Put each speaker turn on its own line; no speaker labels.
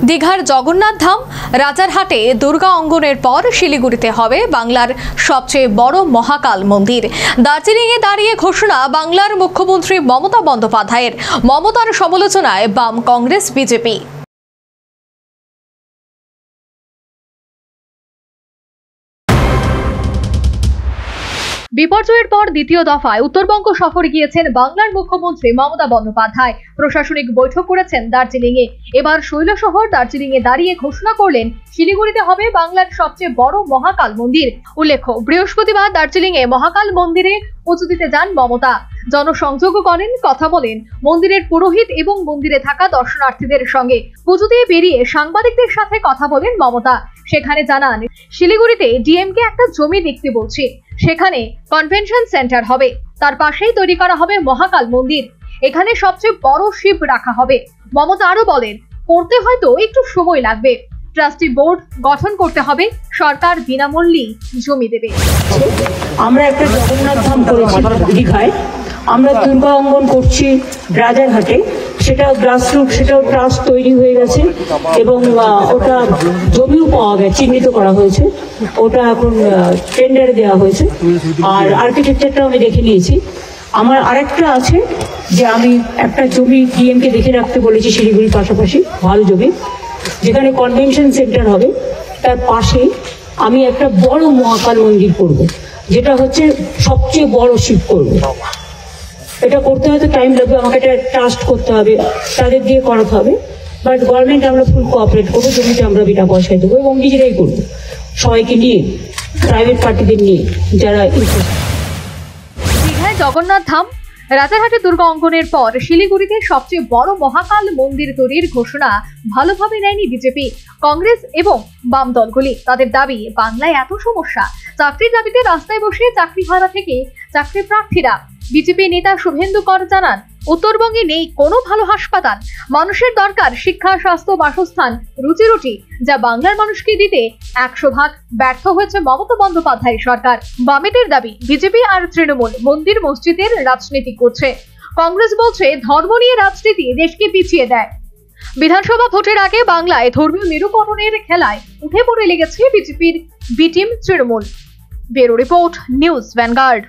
দীঘার জগন্নাথ ধাম, রাজারহাটে দুর্গা অঙ্গনের পর শিলিগুড়িতে হবে বাংলার সবচেয়ে বড় মহাকাল মন্দির। দার্জিলিংয়ে দাঁড়িয়ে ঘোষণা বাংলার মুখ্যমন্ত্রী মমতা বন্দ্যোপাধ্যায়ের। মমতার সমালোচনায় বাম, কংগ্রেস, বিজেপি। বিপর্যয়ের পর দ্বিতীয় দফায় উত্তরবঙ্গ সফরে গিয়েছেন বাংলার মুখ্যমন্ত্রী মমতা বন্দ্যোপাধ্যায়। প্রশাসনিক বৈঠক করেছেন দার্জিলিংয়ে। এবার শৈলশহর দার্জিলিংয়ে দাঁড়িয়ে ঘোষণা করলেন শিলিগুড়িতে হবে বাংলার সবচেয়ে বড় মহাকাল মন্দির। উল্লেখ্য, বৃহস্পতিবার দার্জিলিংয়ে মহাকাল মন্দিরে পুজো দিতে যান মমতা। জনসংযোগও করেন, কথা বলেন মন্দিরের পুরোহিত এবং মন্দিরে থাকা দর্শনার্থীদের সঙ্গে। পুজো দিয়ে বেরিয়ে সাংবাদিকদের সাথে কথা বলেন মমতা। সেখানে জানান, শিলিগুড়িতে ডিএমকে একটা জমি দেখতে বলছে, সেখানে কনভেনশন সেন্টার হবে, তার পাশেই তৈরি করা হবে মহাকাল মন্দির। এখানে সবচেয়ে বড় শিব রাখা হবে। মমতা আরো বলেন, করতে হয়তো একটু সময় লাগবে, ট্রাস্টি বোর্ড গঠন করতে হবে, সরকার বিনামূল্যে জমি দেবে।
আমরা একটা জগন্নাথ ধাম করেছি দীঘায়, আমরা দুর্গা অঙ্গন করছি রাজারহাটে, সেটা গ্রাসরুট, সেটাও ট্রাস্ট তৈরি হয়ে গেছে এবং ওটা জমিও পাওয়া গেছে, চিহ্নিত করা হয়েছে, ওটা এখন টেন্ডারে দেওয়া হয়েছে। আর আর্কিটেকচারটা আমি দেখে নিয়েছি। আমার আরেকটা আছে যে আমি একটা জমি ডিএমকে দেখে রাখতে বলেছি শিলিগুড়ির পাশাপাশি, ভালো জমি, যেখানে কনভেনশন সেন্টার হবে, তার পাশে আমি একটা বড় মহাকাল মন্দির করব, যেটা হচ্ছে সবচেয়ে বড় শিব করব। এটা করতে হয়তো টাইম লাগবে, আমাকে এটা ট্রাস্ট করতে হবে, তাদের দিয়ে করাতে হবে, বাট গভর্নমেন্ট আমরা ফুল কোঅপারেট করবো, জমিতে আমরা বিনা পয়সায় দেবো এবং নিজেরাই করবো, সবাইকে নিয়ে, প্রাইভেট পার্টিদের নিয়ে যারা।
দীঘায় জগন্নাথ ধাম, রাজারহাটে দুর্গা অঙ্গনের পর শিলিগুড়িতে সবচেয়ে বড় মহাকাল মন্দির তৈরির ঘোষণা ভালোভাবে নেয়নি বিজেপি, কংগ্রেস এবং বাম দলগুলি। তাদের দাবি, বাংলায় এত সমস্যা, চাকরির দাবিতে রাস্তায় বসে চাকরি হারা থেকে চাকরি প্রার্থীরা। বিজেপি নেতা শুভেন্দু কর জানান, উত্তরবঙ্গে নেই কোনো ভালো হাসপাতাল, মানুষের দরকার শিক্ষা, স্বাস্থ্য, বাসস্থান, রুজিরুটি, যা বাংলার মানুষকে দিতে 100% ব্যর্থ হয়েছে মমতা বন্দ্যোপাধ্যায় সরকার। বামেদের দাবি, বিজেপি আর তৃণমূল মন্দির মসজিদের রাজনীতি করছে। কংগ্রেস বলছে, ধর্ম নিয়ে রাজনীতি দেশকে পিছিয়ে দেয়। বিধানসভা ভোটের আগে বাংলায় ধর্মীয় মেরুকরণের খেলায় উঠে পড়ে লেগেছে বিজেপির B team Trinamool. Bureau report, news vanguard.